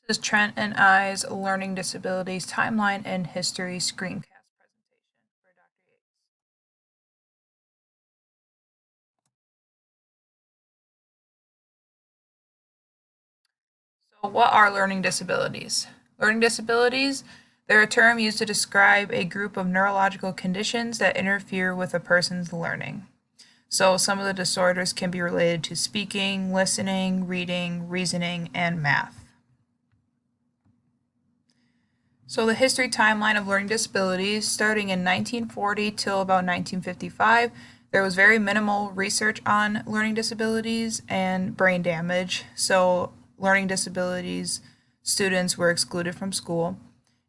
This is Trent and I's Learning Disabilities Timeline and History Screencast presentation for Dr. Yates. So what are learning disabilities? Learning disabilities, they're a term used to describe a group of neurological conditions that interfere with a person's learning. So some of the disorders can be related to speaking, listening, reading, reasoning, and math. So the history timeline of learning disabilities, starting in 1940 till about 1955, there was very minimal research on learning disabilities and brain damage. So learning disabilities students were excluded from school.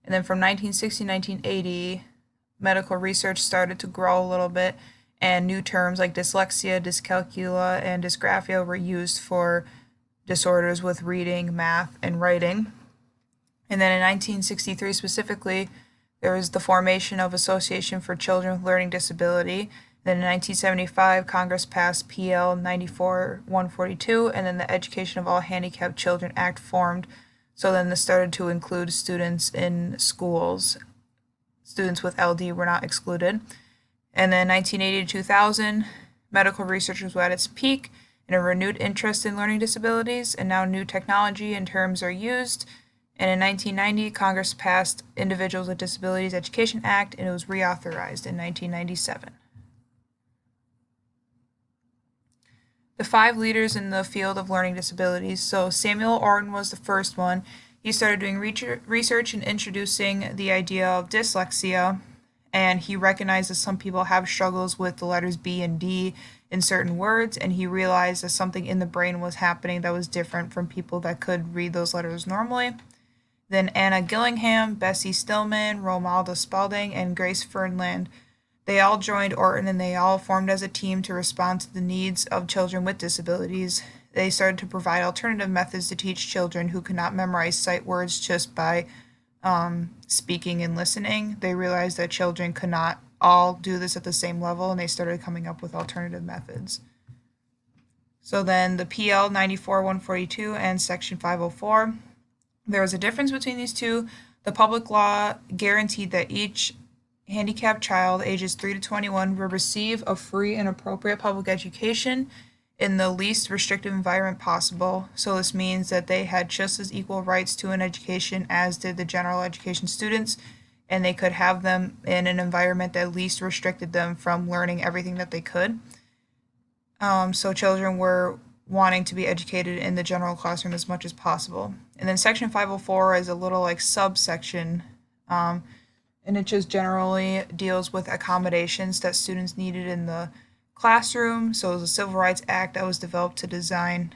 And then from 1960 to 1980, medical research started to grow a little bit, and new terms like dyslexia, dyscalculia, and dysgraphia were used for disorders with reading, math, and writing. And then in 1963 specifically, there was the formation of Association for Children with Learning Disability. Then in 1975, Congress passed PL 94-142, and then the Education of All Handicapped Children Act formed. So then this started to include students in schools. Students with LD were not excluded. And then 1980 to 2000, medical research was at its peak, and a renewed interest in learning disabilities, and now new technology and terms are used. And in 1990, Congress passed Individuals with Disabilities Education Act, and it was reauthorized in 1997. The 5 leaders in the field of learning disabilities. So Samuel Orton was the first one. He started doing research and introducing the idea of dyslexia, and he recognized that some people have struggles with the letters B and D in certain words, and he realized that something in the brain was happening that was different from people that could read those letters normally. Then Anna Gillingham, Bessie Stillman, Romalda Spalding, and Grace Fernland. They all joined Orton, and they all formed as a team to respond to the needs of children with disabilities. They started to provide alternative methods to teach children who could not memorize sight words just by speaking and listening. They realized that children could not all do this at the same level, and they started coming up with alternative methods. So then the PL 94-142 and Section 504. There was a difference between these two. The public law guaranteed that each handicapped child ages 3 to 21 will receive a free and appropriate public education in the least restrictive environment possible. So this means that they had just as equal rights to an education as did the general education students, and they could have them in an environment that least restricted them from learning everything that they could. So children were wanting to be educated in the general classroom as much as possible. And then Section 504 is a little like subsection, and it just generally deals with accommodations that students needed in the classroom. So it was a Civil Rights Act that was developed to design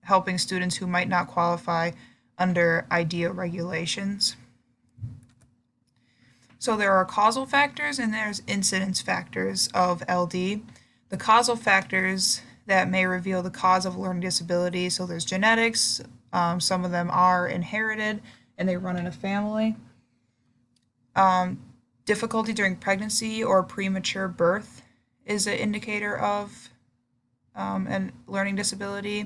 helping students who might not qualify under IDEA regulations. So there are causal factors and there's incidence factors of LD. The causal factors that may reveal the cause of learning disability. So there's genetics, some of them are inherited and they run in a family. Difficulty during pregnancy or premature birth is an indicator of a learning disability.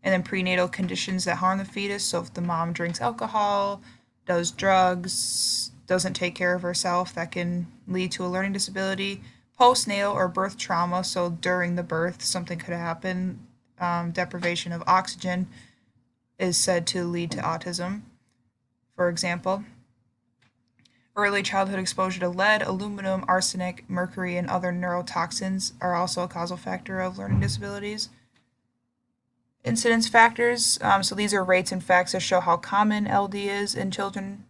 And then prenatal conditions that harm the fetus. So if the mom drinks alcohol, does drugs, doesn't take care of herself, that can lead to a learning disability. Postnatal or birth trauma, so during the birth something could happen. Deprivation of oxygen is said to lead to autism, for example. Early childhood exposure to lead, aluminum, arsenic, mercury, and other neurotoxins are also a causal factor of learning disabilities. Incidence factors, so these are rates and facts that show how common LD is in children.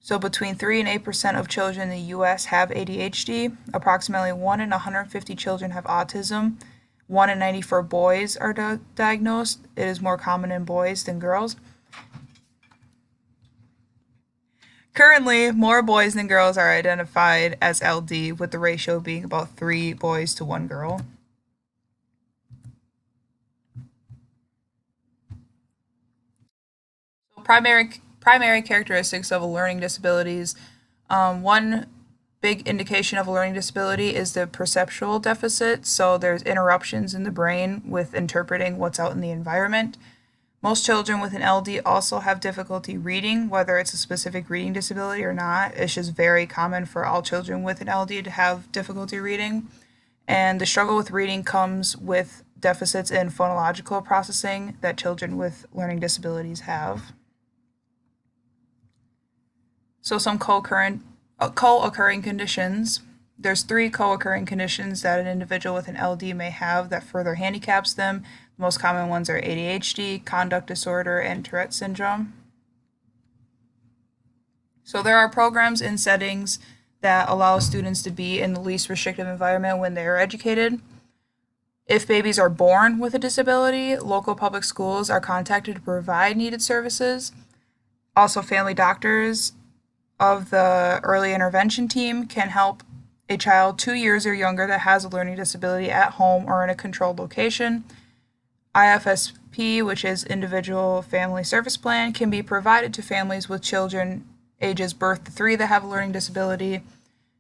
So between 3 and 8% of children in the U.S. have ADHD. Approximately 1 in 150 children have autism. 1 in 94 boys are diagnosed. It is more common in boys than girls. Currently, more boys than girls are identified as LD, with the ratio being about 3 boys to 1 girl. So primary characteristics of a learning disabilities. One big indication of a learning disability is the perceptual deficit. So there's interruptions in the brain with interpreting what's out in the environment. Most children with an LD also have difficulty reading, whether it's a specific reading disability or not. It's just very common for all children with an LD to have difficulty reading. And the struggle with reading comes with deficits in phonological processing that children with learning disabilities have. So some co-occurring conditions. There's 3 co-occurring conditions that an individual with an LD may have that further handicaps them. The most common ones are ADHD, conduct disorder, and Tourette syndrome. So there are programs and settings that allow students to be in the least restrictive environment when they are educated. If babies are born with a disability, local public schools are contacted to provide needed services. Also, family doctors of the early intervention team can help a child 2 years or younger that has a learning disability at home or in a controlled location. IFSP, which is Individual Family Service Plan, can be provided to families with children ages birth to 3 that have a learning disability.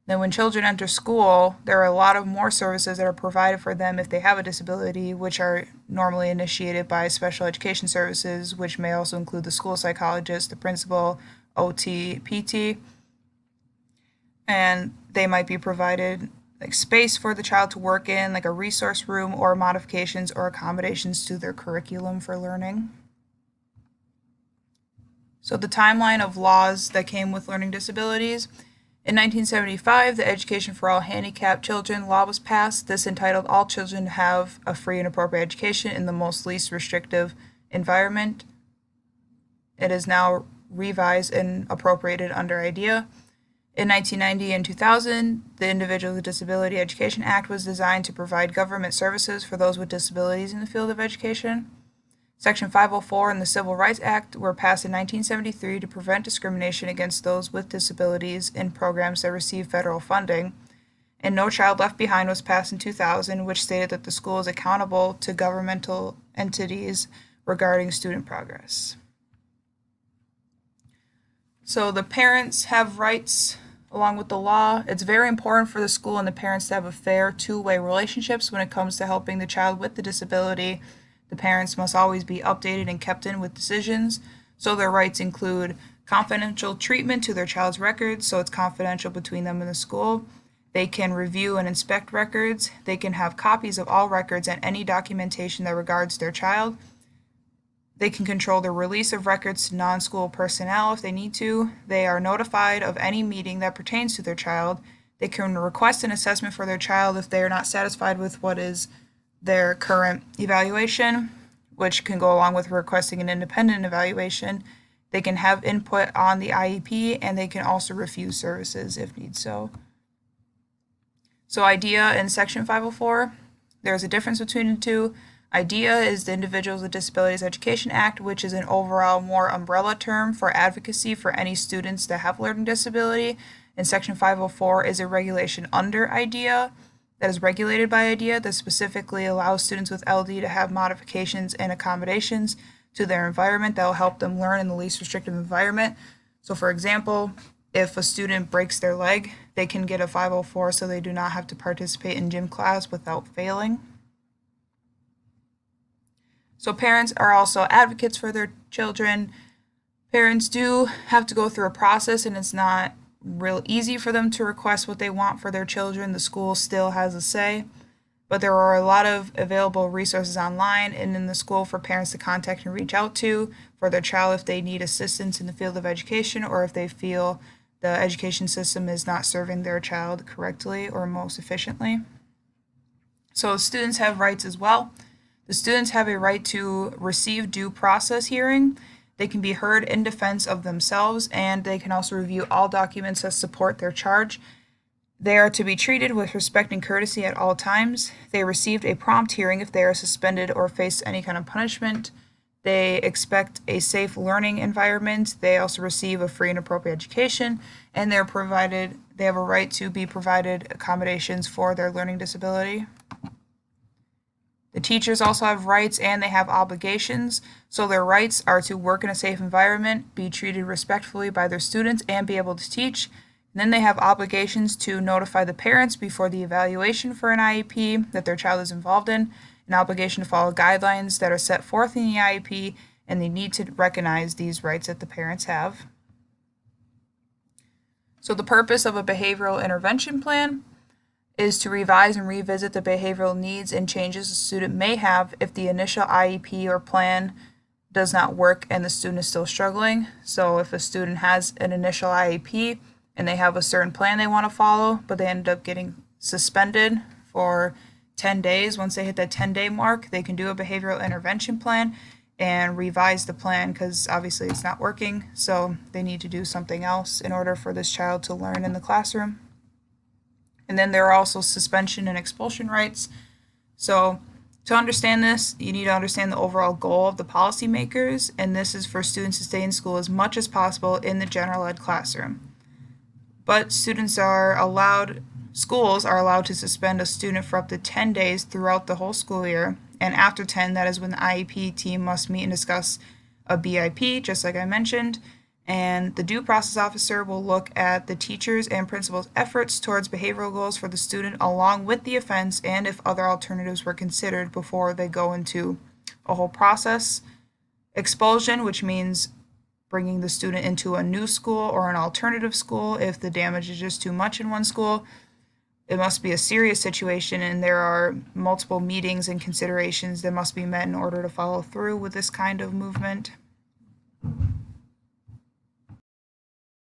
Then when children enter school, there are a lot of more services that are provided for them if they have a disability, which are normally initiated by special education services, which may also include the school psychologist, the principal, OT, PT. And they might be provided like space for the child to work in, like a resource room, or modifications or accommodations to their curriculum for learning. So the timeline of laws that came with learning disabilities. In 1975, the Education for All Handicapped Children law was passed. This entitled all children to have a free and appropriate education in the most least restrictive environment. It is now revised and appropriated under IDEA. In 1990 and 2000, the Individuals with Disability Education Act was designed to provide government services for those with disabilities in the field of education. Section 504 and the Civil Rights Act were passed in 1973 to prevent discrimination against those with disabilities in programs that receive federal funding. And No Child Left Behind was passed in 2000, which stated that the school is accountable to governmental entities regarding student progress. So the parents have rights along with the law. It's very important for the school and the parents to have a fair two-way relationships when it comes to helping the child with the disability. The parents must always be updated and kept in with decisions. So their rights include confidential treatment to their child's records, so it's confidential between them and the school. They can review and inspect records. They can have copies of all records and any documentation that regards their child. They can control the release of records to non-school personnel if they need to. They are notified of any meeting that pertains to their child. They can request an assessment for their child if they are not satisfied with what is their current evaluation, which can go along with requesting an independent evaluation. They can have input on the IEP, and they can also refuse services if need so. So IDEA and Section 504, there's a difference between the two. IDEA is the Individuals with Disabilities Education Act, which is an overall more umbrella term for advocacy for any students that have learning disability. And Section 504 is a regulation under IDEA that is regulated by IDEA that specifically allows students with LD to have modifications and accommodations to their environment that will help them learn in the least restrictive environment. So for example, if a student breaks their leg, they can get a 504 so they do not have to participate in gym class without failing. So parents are also advocates for their children. Parents do have to go through a process, and it's not real easy for them to request what they want for their children. The school still has a say, but there are a lot of available resources online and in the school for parents to contact and reach out to for their child if they need assistance in the field of education or if they feel the education system is not serving their child correctly or most efficiently. So students have rights as well. The students have a right to receive due process hearing. They can be heard in defense of themselves, and they can also review all documents that support their charge. They are to be treated with respect and courtesy at all times. They received a prompt hearing if they are suspended or face any kind of punishment. They expect a safe learning environment. They also receive a free and appropriate education, and they have a right to be provided accommodations for their learning disability. The teachers also have rights and they have obligations. So their rights are to work in a safe environment, be treated respectfully by their students, and be able to teach. And then they have obligations to notify the parents before the evaluation for an IEP that their child is involved in, an obligation to follow guidelines that are set forth in the IEP, and they need to recognize these rights that the parents have. So the purpose of a behavioral intervention plan is to revise and revisit the behavioral needs and changes a student may have if the initial IEP or plan does not work and the student is still struggling. So if a student has an initial IEP and they have a certain plan they want to follow, but they end up getting suspended for 10 days, once they hit that 10-day mark, they can do a behavioral intervention plan and revise the plan because obviously it's not working. So they need to do something else in order for this child to learn in the classroom. And then there are also suspension and expulsion rights. So to understand this, you need to understand the overall goal of the policymakers, and this is for students to stay in school as much as possible in the general ed classroom. But schools are allowed to suspend a student for up to 10 days throughout the whole school year, and after 10, that is when the IEP team must meet and discuss a BIP, just like I mentioned, and the due process officer will look at the teachers' and principals' efforts towards behavioral goals for the student along with the offense and if other alternatives were considered before they go into a whole process. Expulsion, which means bringing the student into a new school or an alternative school if the damage is just too much in one school. It must be a serious situation and there are multiple meetings and considerations that must be met in order to follow through with this kind of movement.